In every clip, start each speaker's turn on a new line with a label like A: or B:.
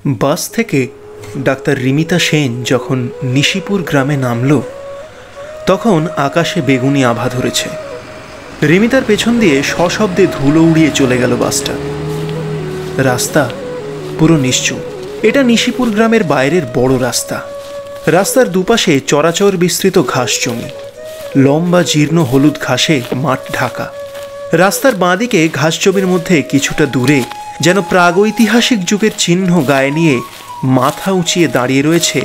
A: বাস থেকে ডাক্তার রিমিতা সেন যখন নিশিপুর গ্রামে নামল তখন আকাশে বেগুনি আভা ধরেছে। রিমিতার পেছন দিয়ে সশব্দে ধুলো উড়িয়ে চলে গেল বাসটা। রাস্তা পুরো নিশ্চুপ। এটা নিশিপুর গ্রামের বাইরের বড় রাস্তা। রাস্তার দুপাশে চরাচর বিস্তৃত ঘাস জমি, লম্বা জীর্ণ হলুদ ঘাসে মাঠ ঢাকা। রাস্তার বাঁদিকে ঘাস জমির মধ্যে কিছুটা দূরে যেন প্রাগৈতিহাসিক যুগের চিহ্ন গায়ে নিয়ে মাথা উঁচিয়ে দাঁড়িয়ে রয়েছে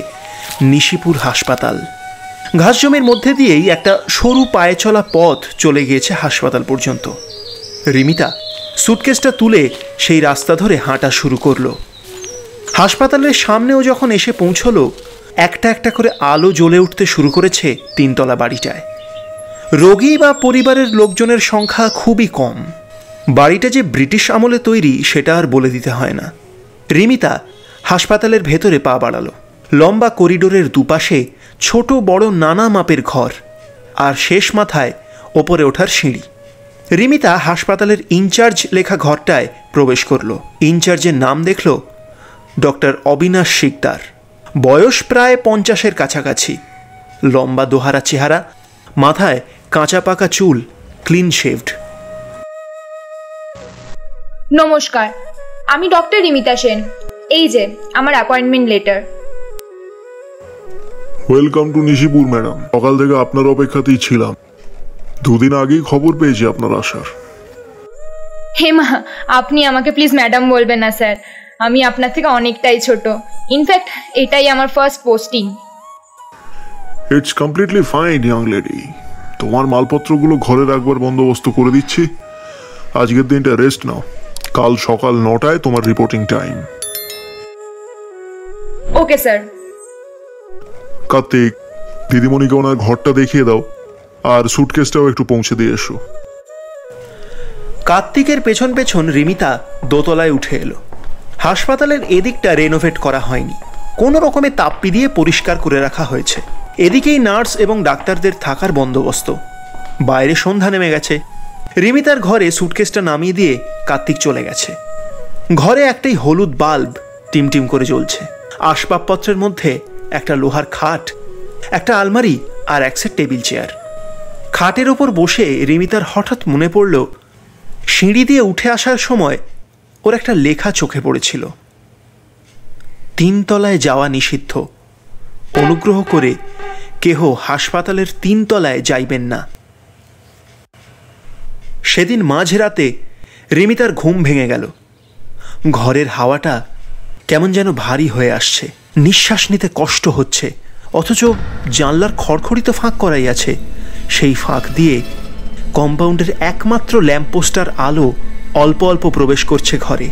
A: নিশিপুর হাসপাতাল। ঘাস জমির মধ্যে দিয়েই একটা সরু পায়ে চলা পথ চলে গিয়েছে হাসপাতাল পর্যন্ত। রিমিতা সুটকেসটা তুলে সেই রাস্তা ধরে হাঁটা শুরু করলো। হাসপাতালের সামনেও যখন এসে পৌঁছলো, একটা একটা করে আলো জ্বলে উঠতে শুরু করেছে তিনতলা বাড়িটায়। রোগী বা পরিবারের লোকজনের সংখ্যা খুবই কম। বাড়িটা যে ব্রিটিশ আমলে তৈরি সেটা আর বলে দিতে হয় না। রিমিতা হাসপাতালের ভেতরে পা বাড়ালো। লম্বা করিডোরের দুপাশে ছোট বড় নানা মাপের ঘর, আর শেষ মাথায় ওপরে ওঠার সিঁড়ি। রিমিতা হাসপাতালের ইনচার্জ লেখা ঘরটায় প্রবেশ করল। ইনচার্জের নাম দেখল ডক্টর অবিনাশ শিকদার। বয়স প্রায় 50-এর কাছাকাছি। লম্বা দোহারা চেহারা, মাথায় কাঁচা পাকা চুল, ক্লিন শেভড।
B: নমস্কার, আমি ডক্টর রিমিতা সেন। এই যে আমার appointment letter.
C: Welcome to Nishipur madam. সকাল থেকে আপনার অপেক্ষাতেই ছিলাম। দুদিন আগেই খবর পেয়েছি আপনার আসার।
B: হেমা, আপনি আমাকে প্লিজ ম্যাডাম বলবেন না স্যার। আমি আপনার থেকে অনেকটাই ছোট। ইনফ্যাক্ট এটাই আমার first posting.
C: It's completely fine young lady. তোমার মালপত্রগুলো ঘরে রাখবার বন্দোবস্ত করে দিচ্ছি। আজকের দিনটা রেস্ট নাও। কাল সকাল 9টায় তোমার reporting time.
B: Okay sir.
C: Kartik, দিদিমণিকে ওনার ঘরটা দেখিয়ে দাও, আর সুটকেসটাও একটু পৌঁছে দিয়ে এসো।
A: কার্তিকের পেছন পেছন রিমিতা দোতলায় উঠে এলো। হাসপাতালের এদিকটা রেনোভেট করা হয়নি, কোনো রকমে তাপ্পি দিয়ে পরিষ্কার করে রাখা হয়েছে। এদিকেই নার্স এবং ডাক্তারদের থাকার বন্দোবস্ত। বাইরে সন্ধ্যা নেমে গেছে। রিমিতার ঘরে সুটকেসটা নামিয়ে দিয়ে কার্তিক চলে গেছে। ঘরে একটাই হলুদ বাল্ব টিমটিম করে জ্বলছে। আসবাবপত্রের মধ্যে একটা লোহার খাট, একটা আলমারি আর এক সেট টেবিল চেয়ার। খাটের ওপর বসে রিমিতার হঠাৎ মনে পড়ল সিঁড়ি দিয়ে উঠে আসার সময় ওর একটা লেখা চোখে পড়েছিল, 3 তলায় যাওয়া নিষিদ্ধ। অনুগ্রহ করে কেহ হাসপাতালের 3 তলায় যাইবেন না। সেদিন মাঝরাতে রিমিতার ঘুম ভেঙে গেল। ঘরের হাওয়াটা কেমন যেন ভারী হয়ে আসছে। নিঃশ্বাস নিতে কষ্ট হচ্ছে, অথচ জানলার খড়খড়ি তো ফাঁক করাই আছে। সেই ফাঁক দিয়ে কম্পাউন্ডের একমাত্র ল্যাম্পপোস্টার আলো অল্প অল্প প্রবেশ করছে ঘরে।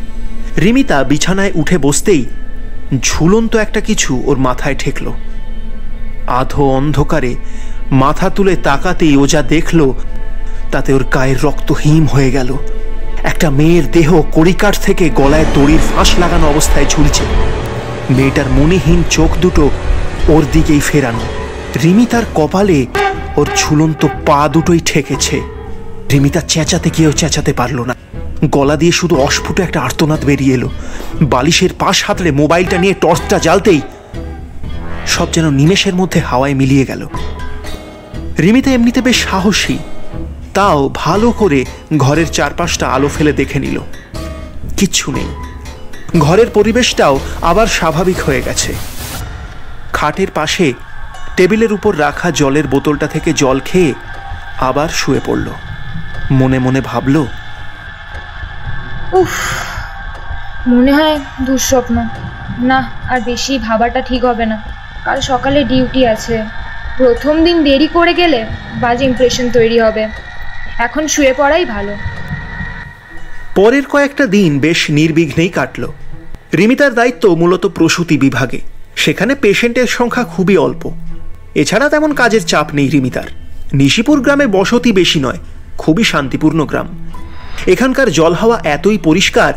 A: রিমিতা বিছানায় উঠে বসতেই ঝুলন্ত একটা কিছু ওর মাথায় ঠেকল। আধো অন্ধকারে মাথা তুলে তাকাতেই ও যা দেখল তাতে ওর গায়ের রক্ত হিম হয়ে গেল। একটা মেয়ের দেহ কড়িকাঠ থেকে গলায় দড়ির ফাঁস লাগানো অবস্থায় ঝুলছে। মেয়েটার মনেহীন চোখ দুটো ওর দিকেই ফেরানো। রিমিতার কপালে ওর ঝুলন্ত পা দুটোই ঠেকেছে। রিমিতা চেঁচাতে গিয়েও চেঁচাতে পারল না। গলা দিয়ে শুধু অস্ফুট একটা আর্তনাদ বেরিয়ে এলো। বালিশের পাশ হাতলে মোবাইলটা নিয়ে টর্চটা জ্বালতেই সব যেন নিমেষের মধ্যে হাওয়ায় মিলিয়ে গেল। রিমিতা এমনিতে বেশ সাহসী, তাও ভালো করে ঘরের চারপাশটা আলো ফেলে দেখে নিল। কিচ্ছু নেই। ঘরের পরিবেশটাও আবার স্বাভাবিক হয়ে গেছে। খাটের পাশে টেবিলের উপর রাখা জলের বোতলটা থেকে জল খেয়ে আবার শুয়ে পড়ল। মনে মনে ভাবল,
B: উফ, মনে হয় দুঃস্বপ্ন। না, আর বেশি ভাবাটা ঠিক হবে না। কাল সকালে ডিউটি আছে। প্রথম দিন দেরি করে গেলে বাজে ইমপ্রেশন তৈরি হবে। এখন শুয়ে পড়াই ভালো।
A: পরের কয়েকটা দিন বেশ নির্বিঘ্নেই কাটল। রিমিতার দায়িত্ব মূলত প্রসূতি বিভাগে। সেখানে পেশেন্টের সংখ্যা খুবই অল্প। এছাড়া তেমন কাজের চাপ নেই রিমিতার। নিশিপুর গ্রামে বসতি বেশি নয়, খুবই শান্তিপূর্ণ গ্রাম। এখানকার জল হাওয়া এতই পরিষ্কার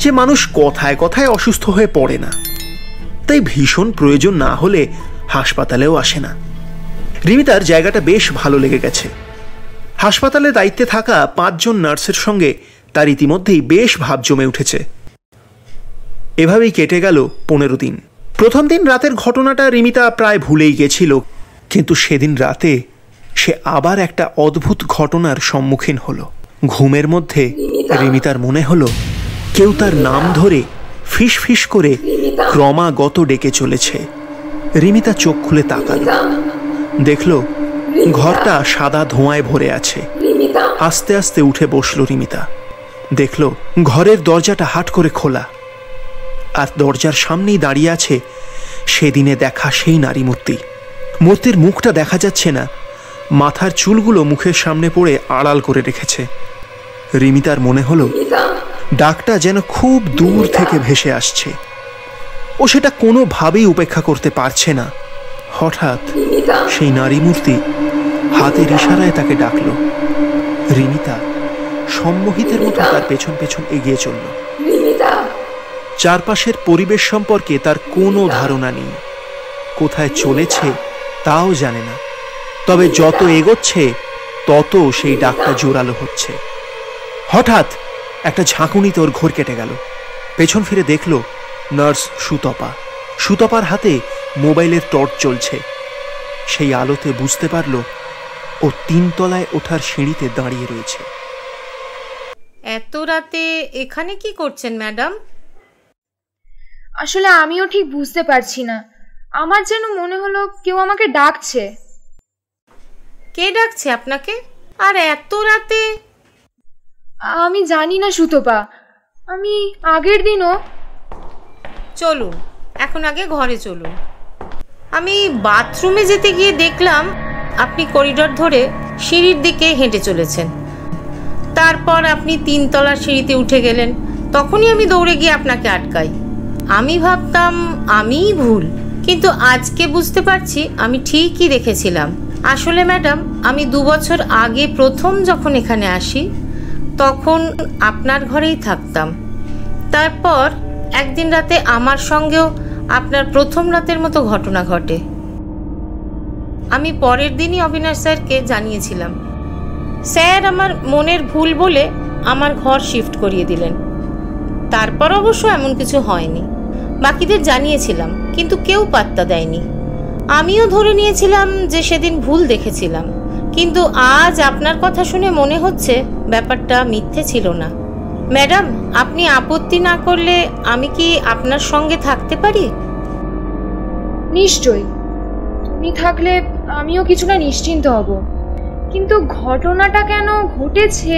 A: যে মানুষ কথায় কথায় অসুস্থ হয়ে পড়ে না। তাই ভীষণ প্রয়োজন না হলে হাসপাতালেও আসে না। রিমিতার জায়গাটা বেশ ভালো লেগে গেছে। হাসপাতালে দায়িত্বে থাকা 5 জন নার্সের সঙ্গে তার ইতিমধ্যেই বেশ ভাব জমে উঠেছে। এভাবেই কেটে গেল 15 দিন। প্রথম দিন রাতের ঘটনাটা রিমিতা প্রায় ভুলেই গেছিল, কিন্তু সেদিন রাতে সে আবার একটা অদ্ভুত ঘটনার সম্মুখীন হলো। ঘুমের মধ্যে রিমিতার মনে হলো কেউ তার নাম ধরে ফিস ফিস করে ক্রমাগত ডেকে চলেছে। রিমিতা চোখ খুলে তাকাল, দেখল ঘরটা সাদা ধোঁয়ায় ভরে আছে। আস্তে আস্তে উঠে বসল রিমিতা, দেখল ঘরের দরজাটা হাট করে খোলা, আর দরজার সামনেই দাঁড়িয়ে আছে সেদিনে দেখা সেই নারী মূর্তি। মূর্তির মুখটা দেখা যাচ্ছে না, মাথার চুলগুলো মুখের সামনে পড়ে আড়াল করে রেখেছে। রিমিতার মনে হলো ডাকটা যেন খুব দূর থেকে ভেসে আসছে, ও সেটা কোনোভাবেই উপেক্ষা করতে পারছে না। হঠাৎ সেই নারী মূর্তি হাতের ইশারায় তাকে ডাকল। রিমিতা সম্মোহিতের মতো তার পেছন পেছন এগিয়ে চলল। চারপাশের পরিবেশ সম্পর্কে তার কোনো ধারণা নেই, কোথায় চলেছে তাও জানে না। তবে যত এগোচ্ছে তত সেই ডাকটা জোরালো হচ্ছে। হঠাৎ একটা ঝাঁকুনি তোর ঘোর কেটে গেল। পেছন ফিরে দেখল নার্স সুতপা। সুতপার হাতে মোবাইলের টর্চ চলছে। সেই আলোতে বুঝতে পারল ও 3 তলায় ওঠার সিঁড়িতে দাঁড়িয়ে রয়েছে।
D: এত রাতে এখানে কি করছেন ম্যাডাম?
B: আসলে আমিও ঠিক বুঝতে পারছি না, আমার যেন মনে হলো কেউ আমাকে ডাকছে।
D: কে ডাকছে আপনাকে আর এত রাতে?
B: আমি জানি না সুতপা, আমি আগের দিনও।
D: চলুন এখন আগে ঘরে চলুন। আমি বাথরুমে যেতে গিয়ে দেখলাম আপনি করিডোর ধরে সিঁড়ির দিকে হেঁটে চলেছেন। তারপর আপনি 3 তলার সিঁড়িতে উঠে গেলেন। তখনই আমি দৌড়ে গিয়ে আপনাকে আটকাই। আমি ভাবতাম আমিই ভুল, কিন্তু আজকে বুঝতে পারছি আমি ঠিকই দেখেছিলাম। আসলে ম্যাডাম, আমি 2 বছর আগে প্রথম যখন এখানে আসি তখন আপনার ঘরেই থাকতাম। তারপর একদিন রাতে আমার সঙ্গেও আপনার প্রথম রাতের মতো ঘটনা ঘটে। আমি পরের দিনই অবিনাশ স্যারকে জানিয়েছিলাম। স্যার আমার মনের ভুল বলে আমার ঘর শিফট করিয়ে দিলেন। তারপর অবশ্য এমন কিছু হয়নি। বাকিদের জানিয়েছিলাম, কিন্তু কেউ পাত্তা দেয়নি। আমিও ধরে নিয়েছিলাম যে সেদিন ভুল দেখেছিলাম, কিন্তু আজ আপনার কথা শুনে মনে হচ্ছে ব্যাপারটা মিথ্যে ছিল না। ম্যাডাম, আপনি আপত্তি না করলে আমি কি আপনার সঙ্গে থাকতে পারি?
B: নিশ্চয়ই, তুমি থাকলে আমিও কিছুটা নিশ্চিন্ত হব। কিন্তু ঘটনাটা কেন ঘটেছে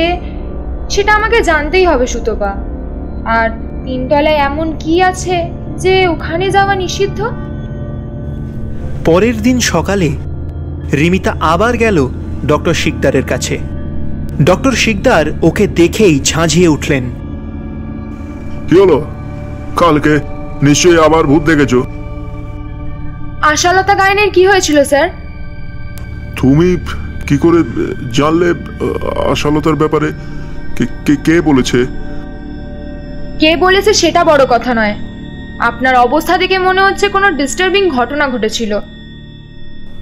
B: সেটা আমাকে জানতেই হবে সুতপা। আর 3 তলায় এমন কি আছে যে ওখানে যাওয়া নিষিদ্ধ?
A: পরের দিন সকালে রিমিতা আবার গেল ডক্টর শিকদারের কাছে। ডক্টর শিকদার ওকে দেখেই ঝাঁঝিয়ে উঠলেন।
C: কি হলো? কালকে নিশ্চয়ই আবার ভূত দেখেছো?
B: আশালতা গায়নের কি হয়েছিল স্যার?
C: তুমি কি করে জানলে আশালতার ব্যাপারে? কে বলেছে?
B: কে বলেছে সেটা বড় কথা নয়, আপনার অবস্থা দেখে মনে হচ্ছে কোনো ডিস্টার্বিং ঘটনা ঘটেছিল।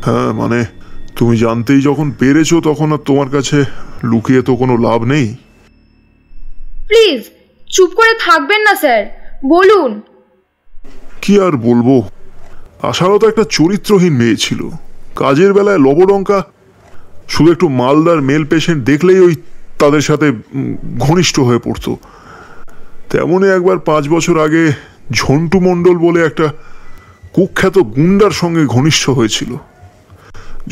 C: হ্যাঁ, মানে তুমি জানতেই যখন পেরেছো তখন আর তোমার কাছে লুকিয়ে তো কোনো লাভ নেই।
B: প্লিজ চুপ করে থাকবেন না স্যার, বলুন।
C: কি আর বলবো, আশালতা একটা চরিত্রহীন মেয়ে ছিল। কাজের বেলায় লবডঙ্কা, শুধু একটু মালদার মেল পেশেন্ট দেখলেই ওই তাদের সাথে ঘনিষ্ঠ হয়ে পড়তো। তেমনই একবার 5 বছর আগে ঝন্টু মণ্ডল বলে একটা কুখ্যাত গুন্ডার সঙ্গে ঘনিষ্ঠ হয়েছিল।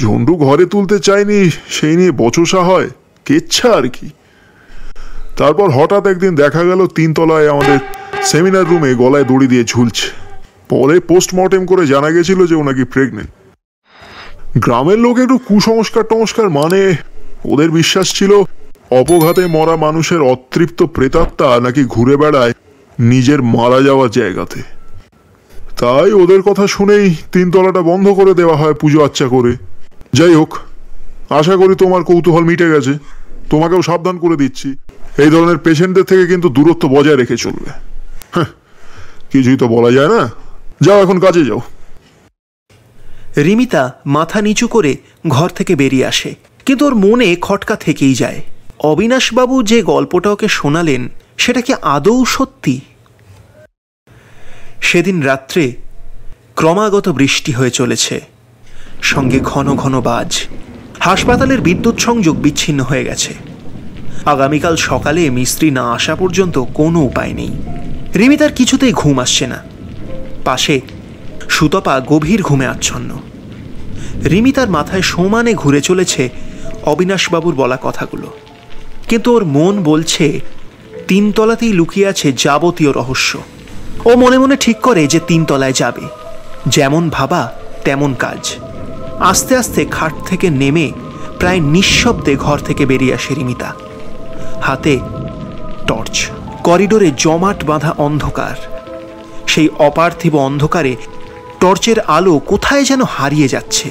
C: ঝন্টু ঘরে তুলতে চায়নি, সেই নিয়ে বচসা হয়, কেচ্ছা আর কি। তারপর হঠাৎ একদিন দেখা গেল 3 তলায় আমাদের সেমিনার রুমে গলায় দড়ি দিয়ে ঝুলছে। পরে পোস্টমর্টেম করে জানা গেছিল যে ও নাকি প্রেগনেন্ট। গ্রামের লোক একটু কুসংস্কার মানে ওদের বিশ্বাস ছিল অপঘাতে মরা মানুষের অতৃপ্ত প্রেতাত্মা নাকি ঘুরে বেড়ায় নিজের মারা যাওয়া জায়গাতে। তাই ওদের কথা শুনেই 3 তলাটা বন্ধ করে দেওয়া হয় পুজো আচ্চা করে। যাই হোক, আশা করি তোমার কৌতূহল মিটে গেছে। তোমাকেও সাবধান করে দিচ্ছি, এই ধরনের পেশেন্টদের থেকে কিন্তু দূরত্ব বজায় রেখে চলবে। হ্যাঁ, কিছুই তো বলা যায় না। যাও, এখন কাজে যাও।
A: রিমিতা মাথা নিচু করে ঘর থেকে বেরিয়ে আসে, কিন্তু ওর মনে খটকা থেকেই যায়। অবিনাশবাবু যে গল্পটা ওকে শোনালেন সেটা কি আদৌ সত্যি? সেদিন রাত্রে ক্রমাগত বৃষ্টি হয়ে চলেছে, সঙ্গে ঘন ঘন বাজ। হাসপাতালের বিদ্যুৎ সংযোগ বিচ্ছিন্ন হয়ে গেছে। আগামীকাল সকালে মিস্ত্রি না আসা পর্যন্ত কোনো উপায় নেই। রিমিতার কিছুতেই ঘুম আসছে না। পাশে সুতপা গভীর ঘুমে আচ্ছন্ন। রিমিতার মাথায় সমানে ঘুরে চলেছে অবিনাশবাবুর বলা কথাগুলো, কিন্তু ওর মন বলছে 3 তলাতেই লুকিয়ে আছে যাবতীয় রহস্য। ও মনে মনে ঠিক করে যে 3 তলায় যাবে। যেমন ভাবা তেমন কাজ। আস্তে আস্তে খাট থেকে নেমে প্রায় নিঃশব্দে ঘর থেকে বেরিয়ে আসে রিমিতা। হাতে টর্চ। করিডোরে জমাট বাঁধা অন্ধকার। সেই অপার্থিব অন্ধকারে টর্চের আলো কোথায় যেন হারিয়ে যাচ্ছে।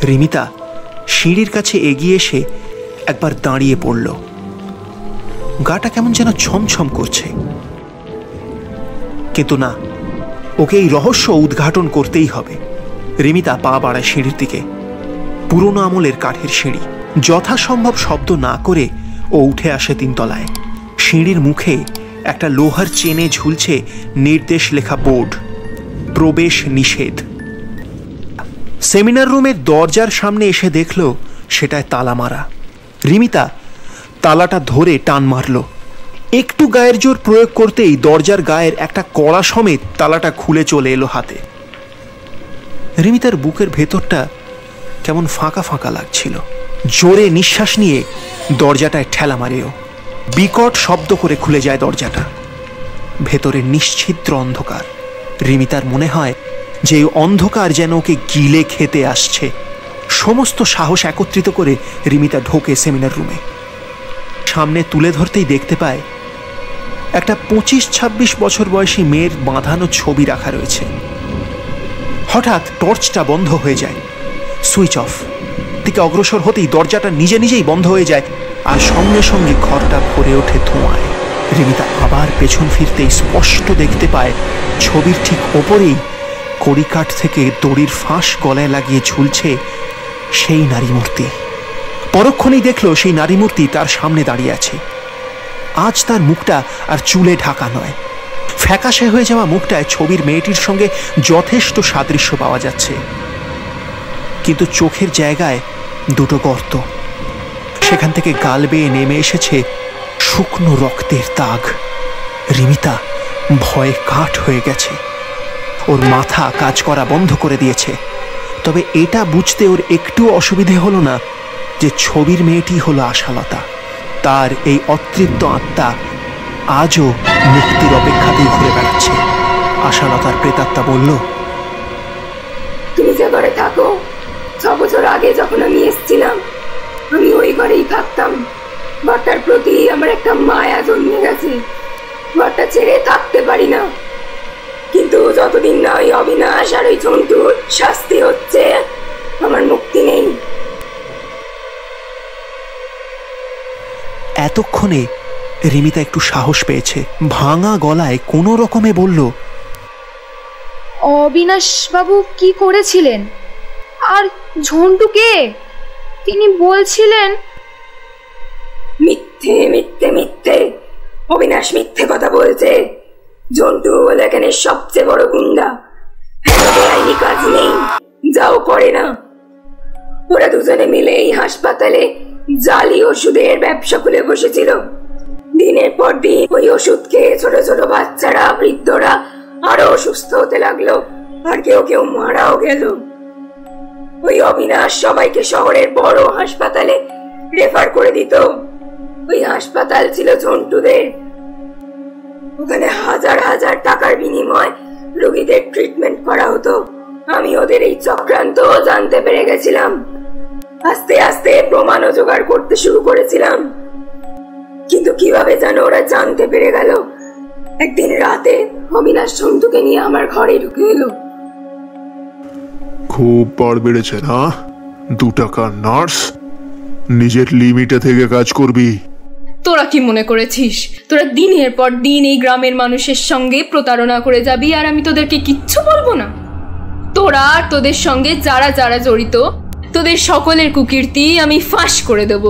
A: রিমিতা সিঁড়ির কাছে এগিয়ে এসে একবার দাঁড়িয়ে পড়ল। গাটা কেমন যেন ছমছম করছে। কিন্তু না, ওকে এই রহস্য উদ্ঘাটন করতেই হবে। রিমিতা পা বাড়ায় সিঁড়ির দিকে। পুরনো আমলের কাঠের সিঁড়ি। যথাসম্ভব শব্দ না করে ও উঠে আসে 3 তলায়। সিঁড়ির মুখে একটা লোহার চেনে ঝুলছে নির্দেশ লেখা বোর্ড, প্রবেশ নিষেধ। সেমিনার রুমের দরজার সামনে এসে দেখল সেটায় তালা মারা। রিমিতা তালাটা ধরে টান মারল। একটু গায়ের জোর প্রয়োগ করতেই দরজার গায়ের একটা কড়া সমেত তালাটা খুলে চলে এলো হাতে। রিমিতার বুকের ভেতরটা কেমন ফাঁকা ফাঁকা লাগছিল। জোরে নিঃশ্বাস নিয়ে দরজাটায় ঠেলা মারেও। বিকট শব্দ করে খুলে যায় দরজাটা। ভেতরে নিশ্ছিদ্র অন্ধকার। রিমিতার মনে হয় যে অন্ধকার যেন ওকে গিলে খেতে আসছে। সমস্ত সাহস একত্রিত করে রিমিতা ঢোকে সেমিনার রুমে। সামনে তুলে ধরতেই দেখতে পায় একটা 25-26 বছর বয়সী মেয়ের বাঁধানো ছবি রাখা রয়েছে। হঠাৎ টর্চটা বন্ধ হয়ে যায়। Switch off. দিকে অগ্রসর হতেই দরজাটা নিজে নিজেই বন্ধ হয়ে যায়, আর সঙ্গে সঙ্গে ঘরটা ভরে ওঠে ধোঁয়ায়। রিমিতা আবার পেছন ফিরতেই স্পষ্ট দেখতে পায় ছবির ঠিক ওপরেই কড়িকাঠ থেকে দড়ির ফাঁস গলায় লাগিয়ে ঝুলছে সেই নারী মূর্তি। পরক্ষণেই দেখল সেই নারী মূর্তি তার সামনে দাঁড়িয়ে আছে। আজ তার মুখটা আর চুলে ঢাকা নয়। ফ্যাকাশে হয়ে যাওয়া মুখটায় ছবির মেয়েটির সঙ্গে যথেষ্ট সাদৃশ্য পাওয়া যাচ্ছে, কিন্তু চোখের জায়গায় 2টো গর্ত। সেখান থেকে গাল বেয়ে নেমে এসেছে শুকনো রক্তের দাগ। রিমিতা ভয়ে কাঠ হয়ে গেছে। ওর মাথা কাজ করা বন্ধ করে দিয়েছে। তবে এটা বুঝতে ওর একটু অসুবিধে হলো না যে ছবির মেয়েটি হলো আশালতা। তার এই অতৃপ্ত আত্মা আজও মুক্তির অপেক্ষাতেই ঘুরে বেড়াচ্ছে। আশালতার প্রেতাত্মা বলল,
E: তুমি যে ঘরে থাকো, 6 বছর আগে যখন আমি এসেছিলাম, আমি ওই ঘরেই থাকতাম। ঘরটার প্রতি আমার একটা মায়া জন্মে গেছে। ঘরটা ছেড়ে থাকতে পারি না। কিন্তু যতদিন না ওই অবিনাশ আর ওই ঝন্টুর শাস্তি হচ্ছে, আমার মুক্তি নেই।
A: এতক্ষণে রিমিতা একটু সাহস পেয়েছে। ভাঙা গলায় কোনো রকমে বলল,
B: অবিনাশবাবু কি করেছিলেন? আর ঝন্টুকে? তিনি বলছিলেন।
E: মিথ্যে মিথ্যে মিথ্যে। অবিনাশ মিথ্যে কথা বলছে। ঝন্টু বলে এখানে সবচেয়ে বড় গুন্ডা। আইনি কাজ নেই, যাও করে না। ওরা দুজনে মিলে এই হাসপাতালে জালি ওষুধের ব্যবসা খুলে বসেছিল। দিনের পর দিন ওই ওষুধ খেয়ে ছোট ছোট বাচ্চারা, বৃদ্ধরা আরো অসুস্থ হতে লাগলো, আর কেউ কেউ মারাও গেল। ওই অবিনাশ সবাইকে শহরের বড় হাসপাতালে রেফার করে দিত। ওই হাসপাতাল ছিল ঝন্টুদের। ওখানে হাজার হাজার টাকার বিনিময়ে রোগীদের ট্রিটমেন্ট করা হতো। আমি ওদের এই চক্রান্ত জানতে পেরে গেছিলাম। আস্তে আস্তে প্রমাণও জোগাড় করতে শুরু করেছিলাম। কিন্তু কিভাবে যেন ওরা জানতে পেরে গেল। একদিন রাতে অবিনাশ ঝন্টুকে নিয়ে আমার ঘরে ঢুকে এলো।
C: খুব বাড় বেড়েছে না? 2 টাকার নার্স, নিজের লিমিটে থেকে কাজ করবি।
F: তোরা কি মনে করেছিস তোরা দিনের পর দিন এই গ্রামের মানুষের সঙ্গে প্রতারণা করে যাবি আর আমি তোদেরকে কিচ্ছু বলবো না? তোরা আর তোদের সঙ্গে যারা যারা জড়িত, তোদের সকলের কুকীর্তি আমি ফাঁস করে দেব।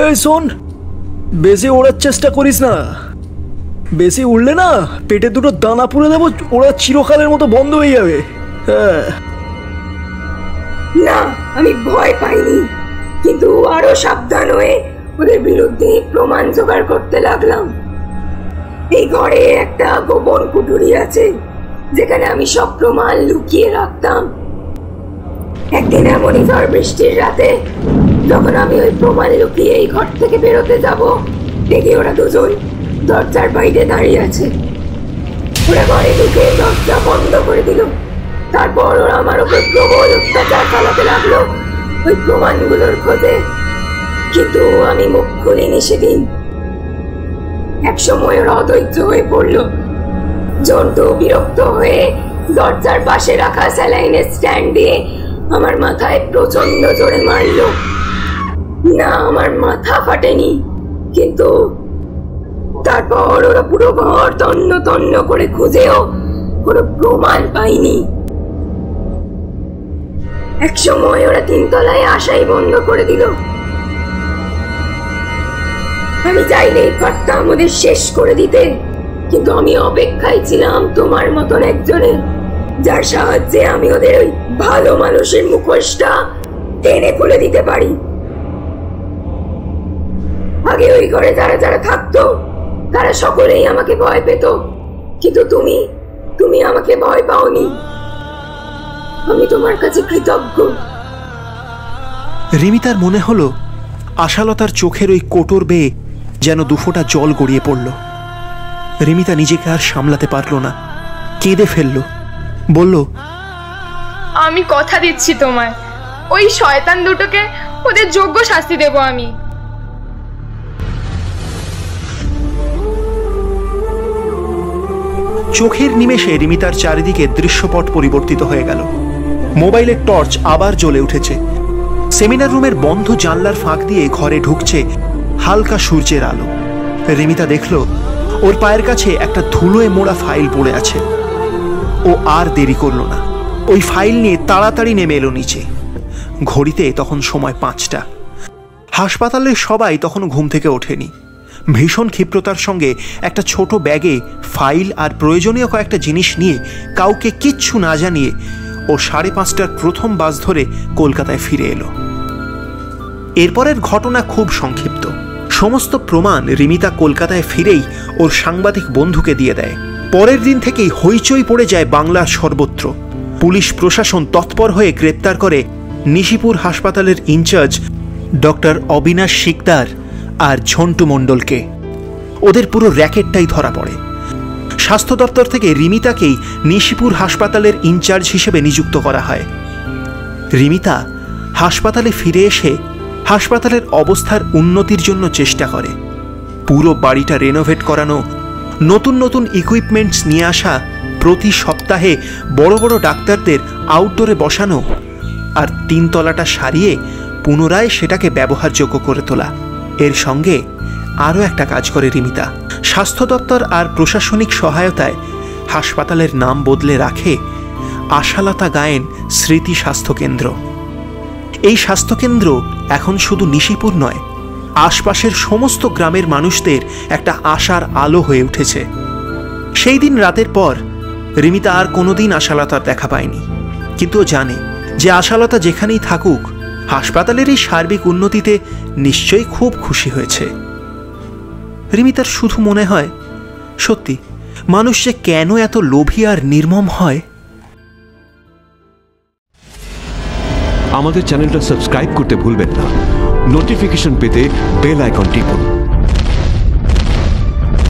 G: এই শোন, বেশি ওড়ার চেষ্টা করিস না। বেশি উড়লে না পেটে দুটো দানা পুড়ে দেবো, ওরা চিরকালের মতো বন্ধ হয়ে যাবে। হ্যাঁ।
E: না, আমি ভয় পাইনি, কিন্তু আরো সাবধান হয়ে ওদের বিরুদ্ধে প্রমাণ জোগাড় করতে লাগলাম। এই ঘরে একটা গোপন কুঠুরি আছে যেখানে আমি সব প্রমাণ লুকিয়ে রাখতাম। একদিন এমনই ঝড় বৃষ্টির রাতে যখন আমি ওই প্রমাণ লুকিয়ে এই ঘর থেকে বেরোতে যাব, দেখি ওরা দুজন দরজার বাইরে দাঁড়িয়ে আছে। ওরা ঘরে ঢুকে দরজা বন্ধ করে দিল। তারপর ওরা আমার উপর প্রবল অত্যাচার চালাতে লাগলো ওই প্রমাণগুলোর খোঁজে। কিন্তু আমি মুখ খুলিনি সেদিন। একসময় ওরা অধৈর্য হয়ে পড়লো। জন্টু বিরক্ত হয়ে দরজার পাশে রাখা স্যালাইনের স্ট্যান্ড দিয়ে আমার মাথায় প্রচন্ড জোরে মারলো। না, আমার মাথা ফাটেনি, কিন্তু তারপর ওরা পুরো ঘর তন্ন তন্ন করে খুঁজেও কোনো প্রমাণ পাইনি। এক সময় ওরা 3 তলায় আসাই বন্ধ করে দিল। আমি চাইলেই পারতাম ওদের শেষ করে দিতে, কিন্তু আমি অপেক্ষায় ছিলাম তোমার মতন একজনের, যার সাহায্যে আমি ওদের ওই ভালো মানুষের মুখোশটা টেনে খুলে দিতে পারি। আগে ওই ঘরে যারা যারা থাকতো তারা সকলেই আমাকে ভয় পেত, কিন্তু তুমি আমাকে ভয় পাওনি। আমি তোমার কাছে কৃতজ্ঞ।
A: রিমিতার মনে হলো আশালতার চোখের ওই কোটর বেয়ে যেন দুফোঁটা জল গড়িয়ে পড়ল। রিমিতা নিজেকে আর সামলাতে পারল না, কেঁদে ফেলল। বলল,
B: আমি কথা দিচ্ছি তোমায়, ওই শয়তান দুটোকে ওদের যোগ্য শাস্তি দেব আমি।
A: চোখের নিমেষে রিমিতার চারিদিকে দৃশ্যপট পরিবর্তিত হয়ে গেল। মোবাইলের টর্চ আবার জ্বলে উঠেছে। সেমিনার রুমের বন্ধ জানলার ফাঁক দিয়ে ঘরে ঢুকছে হালকা সূর্যের আলো। রিমিতা দেখল ওর পায়ের কাছে একটা ধুলোয় মোড়া ফাইল পড়ে আছে। ও আর দেরি করল না, ওই ফাইল নিয়ে তাড়াতাড়ি নেমে এলো নিচে। ঘড়িতে তখন সময় 5টা। হাসপাতালের সবাই তখন ঘুম থেকে ওঠেনি। ভীষণ ক্ষিপ্রতার সঙ্গে একটা ছোট ব্যাগে ফাইল আর প্রয়োজনীয় কয়েকটা জিনিস নিয়ে কাউকে কিচ্ছু না জানিয়ে ও 5:30টার প্রথম বাস ধরে কলকাতায় ফিরে এলো। এরপরের ঘটনা খুব সংক্ষিপ্ত। সমস্ত প্রমাণ রিমিতা কলকাতায় ফিরেই ওর সাংবাদিক বন্ধুকে দিয়ে দেয়। পরের দিন থেকেই হইচই পড়ে যায় বাংলার সর্বত্র। পুলিশ প্রশাসন তৎপর হয়ে গ্রেপ্তার করে নিশিপুর হাসপাতালের ইনচার্জ ডক্টর অবিনাশ শিকদার আর ঝন্টু মণ্ডলকে। ওদের পুরো র্যাকেটটাই ধরা পড়ে। স্বাস্থ্য দপ্তর থেকে রিমিতাকেই নিশিপুর হাসপাতালের ইনচার্জ হিসেবে নিযুক্ত করা হয়। রিমিতা হাসপাতালে ফিরে এসে হাসপাতালের অবস্থার উন্নতির জন্য চেষ্টা করে। পুরো বাড়িটা রেনোভেট করানো, নতুন নতুন ইকুইপমেন্টস নিয়ে আসা, প্রতি সপ্তাহে বড় বড় ডাক্তারদের আউটডোরে বসানো, আর 3 তলাটা সারিয়ে পুনরায় সেটাকে ব্যবহারযোগ্য করে তোলা। এর সঙ্গে আরও একটা কাজ করে রিমিতা। স্বাস্থ্য দপ্তর আর প্রশাসনিক সহায়তায় হাসপাতালের নাম বদলে রাখে আশালতা গায়েন স্মৃতি স্বাস্থ্যকেন্দ্র। এই স্বাস্থ্যকেন্দ্র এখন শুধু নিশিপুর নয়, আশপাশের সমস্ত গ্রামের মানুষদের একটা আশার আলো হয়ে উঠেছে। সেই দিন রাতের পর রিমিতা আর কোনোদিন আশালতার দেখা পায়নি, কিন্তু ও জানে যে আশালতা যেখানেই থাকুক হাসপাতালের এই সার্বিক উন্নতিতে নিশ্চয়ই খুব খুশি হয়েছে। রিমিতার শুধু মনে হয়, সত্যি মানুষ যে কেন এত লোভী আর নির্মম হয়।
H: আমাদের চ্যানেলটা সাবস্ক্রাইব করতে ভুলবেন না। নোটিফিকেশন পেতে বেল আইকন টিপুন।